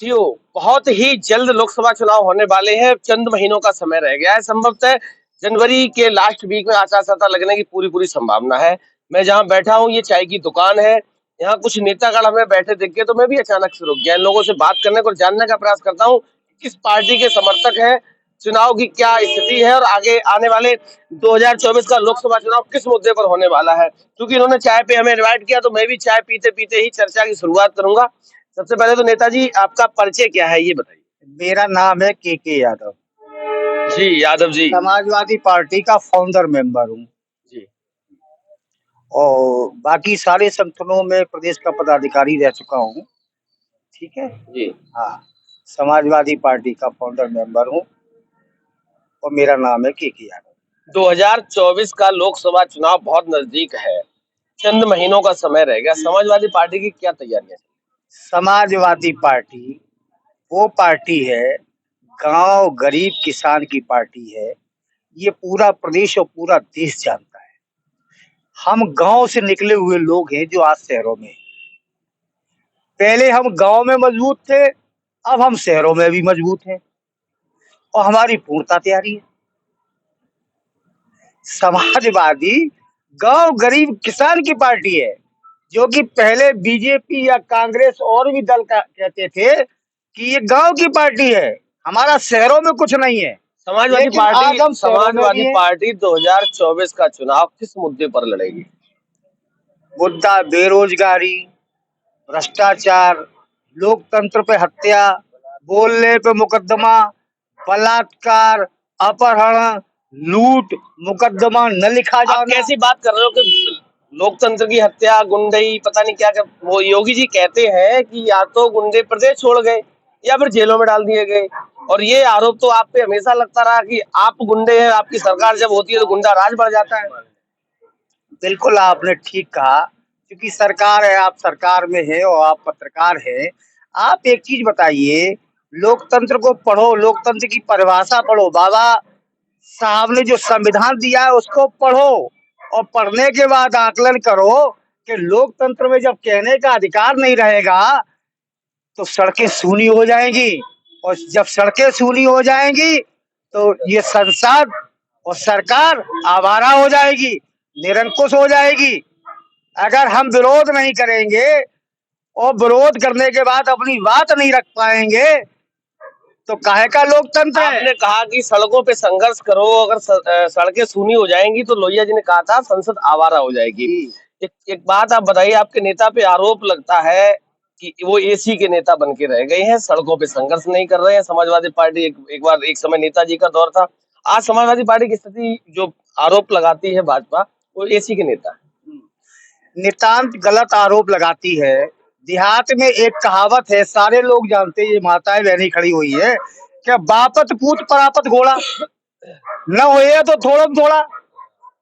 साथियों, बहुत ही जल्द लोकसभा चुनाव होने वाले हैं। चंद महीनों का समय रह गया है। संभवतः जनवरी के लास्ट वीक में आचार संहिता लगने की पूरी संभावना है। मैं जहां बैठा हूं, ये चाय की दुकान है। यहाँ कुछ नेतागण हमें बैठे दिख गए तो मैं भी अचानक से रुक गया। इन लोगों से बात करने को, जानने का प्रयास करता हूँ किस पार्टी के समर्थक हैं, चुनाव की क्या स्थिति है और आगे आने वाले 2024 का लोकसभा चुनाव किस मुद्दे पर होने वाला है। क्योंकि इन्होंने चाय पे हमें इनवाइट किया तो मैं भी चाय पीते पीते ही चर्चा की शुरुआत करूंगा। सबसे पहले तो नेताजी, आपका परिचय क्या है ये बताइए। मेरा नाम है के यादव। जी यादव जी। समाजवादी पार्टी का फाउंडर मेंबर हूँ जी और बाकी सारे संगठनों में प्रदेश का पदाधिकारी रह चुका हूँ। ठीक है। जी। हाँ, समाजवादी पार्टी का फाउंडर मेंबर हूँ और मेरा नाम है के यादव। 2024 का लोकसभा चुनाव बहुत नजदीक है। चंद महीनों का समय रह गया। समाजवादी पार्टी की क्या तैयारियां? समाजवादी पार्टी वो पार्टी है, गांव गरीब किसान की पार्टी है। ये पूरा प्रदेश और पूरा देश जानता है। हम गांव से निकले हुए लोग हैं जो आज शहरों में हैं। पहले हम गांव में मजबूत थे, अब हम शहरों में भी मजबूत हैं और हमारी पूर्णता तैयारी है। समाजवादी गांव गरीब किसान की पार्टी है, जो कि पहले बीजेपी या कांग्रेस और भी दल का कहते थे कि ये गांव की पार्टी है, हमारा शहरों में कुछ नहीं है। समाजवादी लेकिन पार्टी आज हम शहरों में भी समाजवादी हैं। पार्टी 2024 का चुनाव किस मुद्दे पर लड़ेगी? मुद्दा बेरोजगारी, भ्रष्टाचार, लोकतंत्र पे हत्या, बोलने पे मुकदमा, बलात्कार, अपहरण, लूट, मुकदमा न लिखा आप जाना। कैसी बात कर रहे हो कि लोकतंत्र की हत्या, गुंडई, पता नहीं क्या क्या। वो योगी जी कहते हैं कि या तो गुंडे प्रदेश छोड़ गए या फिर जेलों में डाल दिए गए। और ये आरोप तो आप पे हमेशा लगता रहा कि आप गुंडे हैं। आपकी सरकार जब होती है तो गुंडा राज बढ़ जाता है। बिल्कुल आपने ठीक कहा, क्योंकि सरकार है, आप सरकार में है और आप पत्रकार हैं। आप एक चीज बताइए, लोकतंत्र को पढ़ो, लोकतंत्र की परिभाषा पढ़ो। बाबा साहब ने जो संविधान दिया है उसको पढ़ो और पढ़ने के बाद आकलन करो कि लोकतंत्र में जब कहने का अधिकार नहीं रहेगा तो सड़कें सूनी हो जाएंगी, और जब सड़कें सूनी हो जाएंगी तो ये संसद और सरकार आवारा हो जाएगी, निरंकुश हो जाएगी। अगर हम विरोध नहीं करेंगे और विरोध करने के बाद अपनी बात नहीं रख पाएंगे तो काहे का लोकतंत्र है। आपने कहा कि सड़कों पे संघर्ष करो, अगर सड़कें सूनी हो जाएंगी तो लोहिया जी ने कहा था संसद आवारा हो जाएगी। एक बात आप बताइए, आपके नेता पे आरोप लगता है कि वो एसी के नेता बन के रह गए हैं, सड़कों पे संघर्ष नहीं कर रहे हैं। समाजवादी पार्टी एक बार एक समय नेताजी का दौर था। आज समाजवादी पार्टी की स्थिति जो आरोप लगाती है भाजपा, वो एसी के नेता है। नितांत गलत आरोप लगाती है। देहात में एक कहावत है, सारे लोग जानते हैं, ये माताएं बहनी खड़ी हुई है, कि बापत पूत परापत घोड़ा न होए तो थोड़ा थोड़ा।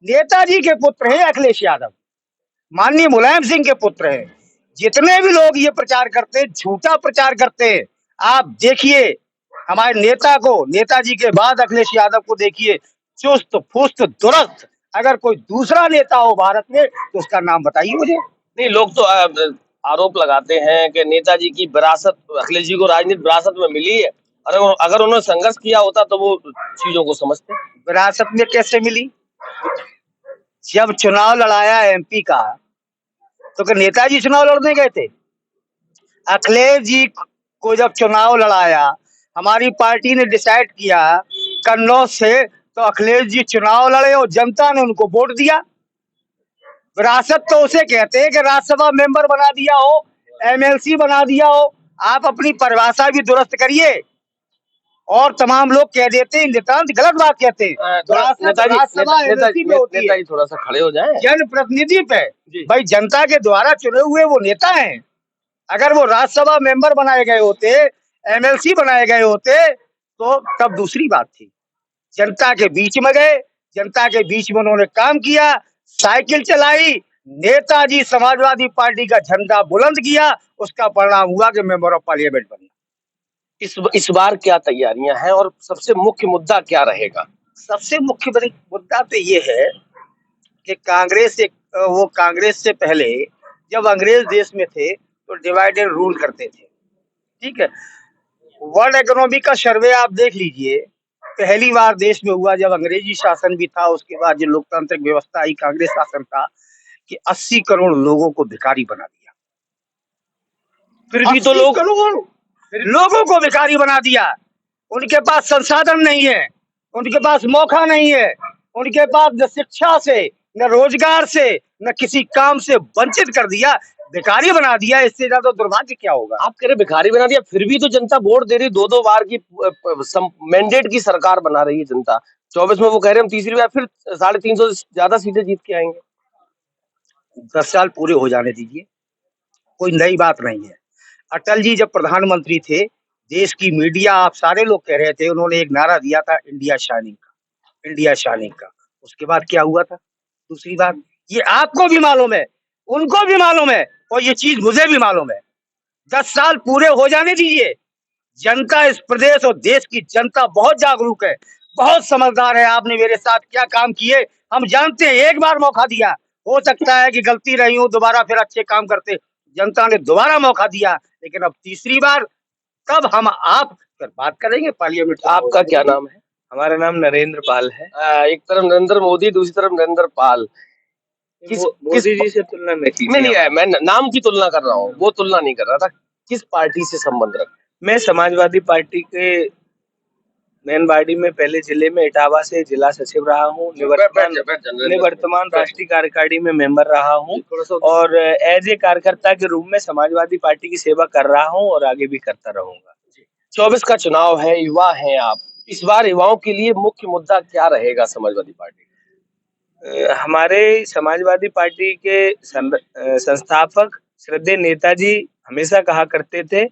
नेताजी के पुत्र हैं अखिलेश यादव, माननीय मुलायम सिंह के पुत्र हैं। जितने भी लोग ये प्रचार करते हैं, झूठा प्रचार करते हैं। आप देखिए हमारे नेता को, नेताजी के बाद अखिलेश यादव को देखिए, चुस्त फुस्त दुरुस्त। अगर कोई दूसरा नेता हो भारत में तो उसका नाम बताइए मुझे। नहीं, लोग तो आरोप लगाते हैं कि नेताजी की विरासत अखिलेश जी को राजनीतिक विरासत में मिली है। अगर उन्होंने संघर्ष किया होता तो वो चीजों को समझते। विरासत में कैसे मिली? जब चुनाव लड़ाया एमपी का तो क्या नेताजी चुनाव लड़ने गए थे? अखिलेश जी को जब चुनाव लड़ाया, हमारी पार्टी ने डिसाइड किया कन्नौज से, तो अखिलेश जी चुनाव लड़े और जनता ने उनको वोट दिया। विरासत तो उसे कहते हैं कि राज्यसभा मेंबर बना दिया हो, एमएलसी बना दिया हो। आप अपनी परिभाषा भी दुरुस्त करिए। और तमाम लोग कह देते हैं, नितांत गलत बात कहते हैं। नेताजी थोड़ा सा खड़े हो जाए। जनप्रतिनिधि पे भाई जनता के द्वारा चुने हुए वो नेता हैं। अगर वो राज्यसभा मेंबर बनाए गए होते, एमएलसी बनाए गए होते तो तब दूसरी बात थी। जनता के बीच में गए, जनता के बीच में उन्होंने काम किया, साइकिल चलाई, नेताजी समाजवादी पार्टी का झंडा बुलंद किया। उसका परिणाम हुआ कि मेंबर ऑफ पार्लियामेंट बने। इस बार क्या तैयारियां हैं और सबसे मुख्य मुद्दा क्या रहेगा? सबसे मुख्य मुद्दा तो ये है कि कांग्रेस से पहले जब अंग्रेज देश में थे तो डिवाइड एंड रूल करते थे। ठीक है। वर्ल्ड इकोनॉमिक का सर्वे आप देख लीजिए, पहली बार देश में हुआ जब अंग्रेजी शासन भी था, उसके बाद जो लोकतांत्रिक व्यवस्था आई, कांग्रेस शासन था, कि 80 करोड़ लोगों को भिखारी बना दिया। फिर भी तो 80 लोग करोड़ लोगों को भिखारी बना दिया। उनके पास संसाधन नहीं है, उनके पास मौका नहीं है, उनके पास न शिक्षा से, न रोजगार से, न किसी काम से वंचित कर दिया, भिखारी बना दिया। इससे ज्यादा दुर्भाग्य क्या होगा? आप कह रहे भिखारी बना दिया, फिर भी तो जनता वोट दे रही, दो बार की मैंडेट की सरकार बना रही है जनता। 24 में वो कह रहे हैं हम तीसरी बार फिर 350 से ज्यादा सीटें जीत के आएंगे। 10 साल पूरे हो जाने दीजिए, कोई नई बात नहीं है। अटल जी जब प्रधानमंत्री थे, देश की मीडिया, आप सारे लोग कह रहे थे, उन्होंने एक नारा दिया था, इंडिया शाइनिंग का, इंडिया शाइनिंग का। उसके बाद क्या हुआ था? दूसरी बात, ये आपको भी मालूम है, उनको भी मालूम है, और ये चीज मुझे भी मालूम है। 10 साल पूरे हो जाने दीजिए। जनता, इस प्रदेश और देश की जनता बहुत जागरूक है, बहुत समझदार है। आपने मेरे साथ क्या काम किए हम जानते हैं। एक बार मौका दिया, हो सकता है कि गलती रही हो, दोबारा फिर अच्छे काम करते। जनता ने दोबारा मौका दिया, लेकिन अब तीसरी बार, तब हम आप फिर बात करेंगे पार्लियामेंट। आपका क्या नाम है? हमारा नाम नरेंद्र पाल है। एक तरफ नरेंद्र मोदी, दूसरी तरफ नरेंद्र पाल। मोदी जी से तुलना नहीं की नहीं है, मैं नाम की तुलना कर रहा हूँ, वो तुलना नहीं कर रहा था। किस पार्टी से संबंध रखते? मैं समाजवादी पार्टी के नैनवाड़ी में पहले जिले में इटावा से जिला सचिव रहा हूँ। निवर्तमान राष्ट्रीय कार्यकारिणी में मेंबर रहा हूँ और एज ए कार्यकर्ता के रूप में समाजवादी पार्टी की सेवा कर रहा हूँ और आगे भी करता रहूंगा। 24 का चुनाव है, युवा हैं आप, इस बार युवाओं के लिए मुख्य मुद्दा क्या रहेगा समाजवादी पार्टी? हमारे समाजवादी पार्टी के संस्थापक श्रद्धेय नेताजी हमेशा कहा करते थे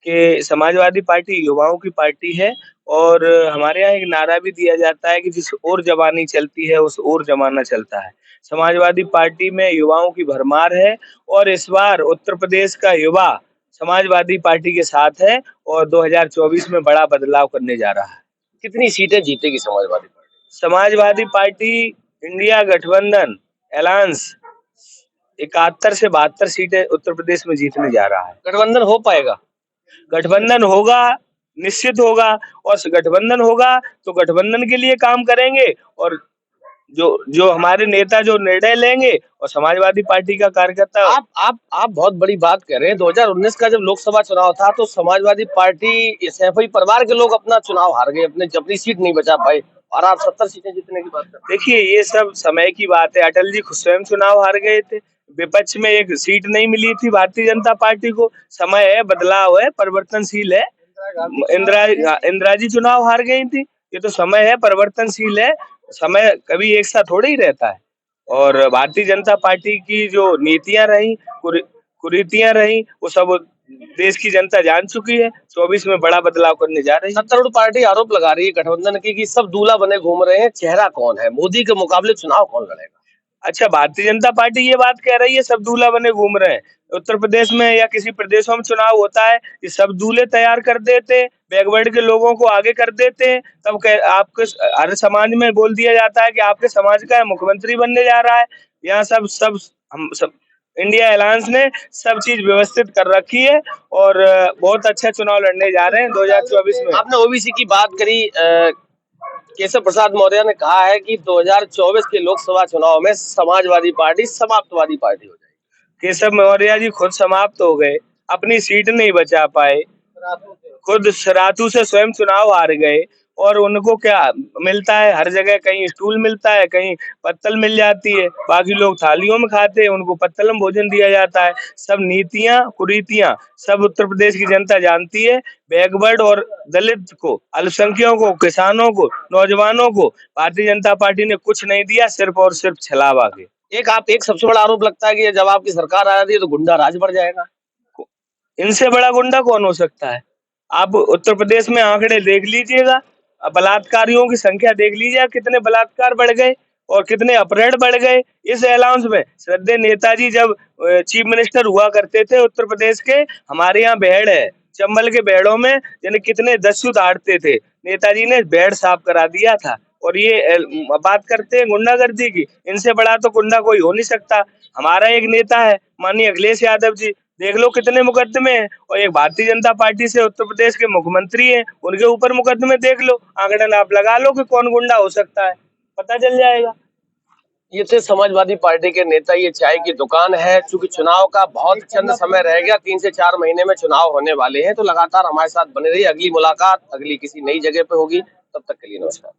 कि समाजवादी पार्टी युवाओं की पार्टी है और हमारे यहाँ एक नारा भी दिया जाता है कि जिस ओर जवानी चलती है उस ओर जमाना चलता है। समाजवादी पार्टी में युवाओं की भरमार है और इस बार उत्तर प्रदेश का युवा समाजवादी पार्टी के साथ है और 2024 में बड़ा बदलाव करने जा रहा है। कितनी सीटें जीतेगी Samajwadi party? Samajwadi party India गठबंधन अलायंस 71 से 72 सीटें उत्तर प्रदेश में जीतने जा रहा है। गठबंधन हो पाएगा? गठबंधन होगा, निश्चित होगा, और गठबंधन होगा तो गठबंधन के लिए काम करेंगे और जो हमारे नेता जो निर्णय लेंगे और समाजवादी पार्टी का कार्यकर्ता। आप बहुत बड़ी बात कह रहे हैं। 2019 का जब लोकसभा चुनाव था तो समाजवादी पार्टी सैफई परिवार के लोग अपना चुनाव हार गए, अपनी सीट नहीं बचा पाए, और आप 70 सीटें जीतने की बात कर रहे हैं। देखिए, ये सब समय की बात है। अटल जी खुद स्वयं चुनाव हार गए थे, विपक्ष में एक सीट नहीं मिली थी भारतीय जनता पार्टी को। समय है, बदलाव है, परिवर्तनशील है। इंदिरा जी चुनाव हार गई थी। ये तो समय है, परिवर्तनशील है। समय कभी एक साथ थोड़ा ही रहता है। और भारतीय जनता पार्टी की जो नीतियां रही, कुरीतियां रही, वो सब देश की जनता जान चुकी है। 24 में बड़ा बदलाव करने जा रही है। सत्तारूढ़ पार्टी आरोप लगा रही है गठबंधन की कि सब दूल्हा बने घूम रहे हैं। चेहरा कौन है? मोदी के मुकाबले चुनाव कौन लड़ेगा? अच्छा, भारतीय जनता पार्टी ये बात कह रही है सब दूल्हा बने घूम रहे हैं। उत्तर प्रदेश में या किसी प्रदेशों में चुनाव होता है, ये सब दूल्हे तैयार कर देते, बैकवर्ड के लोगों को आगे कर देते हैं। तब आपके हर समाज में बोल दिया जाता है कि आपके समाज का मुख्यमंत्री बनने जा रहा है। यहाँ सब इंडिया अलायंस ने सब चीज व्यवस्थित कर रखी है और बहुत अच्छा चुनाव लड़ने जा रहे हैं 2024 में। आपने ओबीसी की बात करी। केशव प्रसाद मौर्य ने कहा है कि 2024 के लोकसभा चुनाव में समाजवादी पार्टी समाप्तवादी पार्टी हो जाएगी। केशव मौर्य जी खुद समाप्त हो गए, अपनी सीट नहीं बचा पाए, खुद सरातू से स्वयं चुनाव हार गए और उनको क्या मिलता है? हर जगह कहीं स्टूल मिलता है, कहीं पत्तल मिल जाती है। बाकी लोग थालियों में खाते हैं, उनको पत्तल में भोजन दिया जाता है। सब नीतियां, कुरीतियां सब उत्तर प्रदेश की जनता जानती है। बैकवर्ड और दलित को, अल्पसंख्यकों को, किसानों को, नौजवानों को भारतीय जनता पार्टी ने कुछ नहीं दिया, सिर्फ और सिर्फ छलावा के। एक सबसे बड़ा आरोप लगता है कि जब आपकी सरकार आ जाती है तो गुंडा राज बढ़ जाएगा। इनसे बड़ा गुंडा कौन हो सकता है? आप उत्तर प्रदेश में आंकड़े देख लीजिएगा, बलात्कारियों की संख्या देख लीजिए, कितने बलात्कार बढ़ गए और कितने अपहरण बढ़ गए। इस अलाउंस में श्रद्धेय नेताजी जब चीफ मिनिस्टर हुआ करते थे उत्तर प्रदेश के, हमारे यहाँ भेड़ है, चंबल के भेड़ों में यानी कितने दस्यु दहाड़ते थे, नेताजी ने भेड़ साफ करा दिया था। और ये बात करते हैं गुंडागर्दी की, इनसे बड़ा तो गुंडा कोई हो नहीं सकता। हमारा एक नेता है माननीय अखिलेश यादव जी, देख लो कितने मुकदमे हैं। और एक भारतीय जनता पार्टी से उत्तर प्रदेश के मुख्यमंत्री हैं, उनके ऊपर मुकदमे देख लो, आंकड़ा नाप लगा लो कि कौन गुंडा हो सकता है, पता चल जाएगा। ये थे समाजवादी पार्टी के नेता। ये चाय की दुकान है। चूंकि चुनाव का बहुत चंद समय रह गया, 3 से 4 महीने में चुनाव होने वाले हैं, तो लगातार हमारे साथ बने रहिए। अगली मुलाकात अगली किसी नई जगह पे होगी। तब तक के लिए नमस्कार।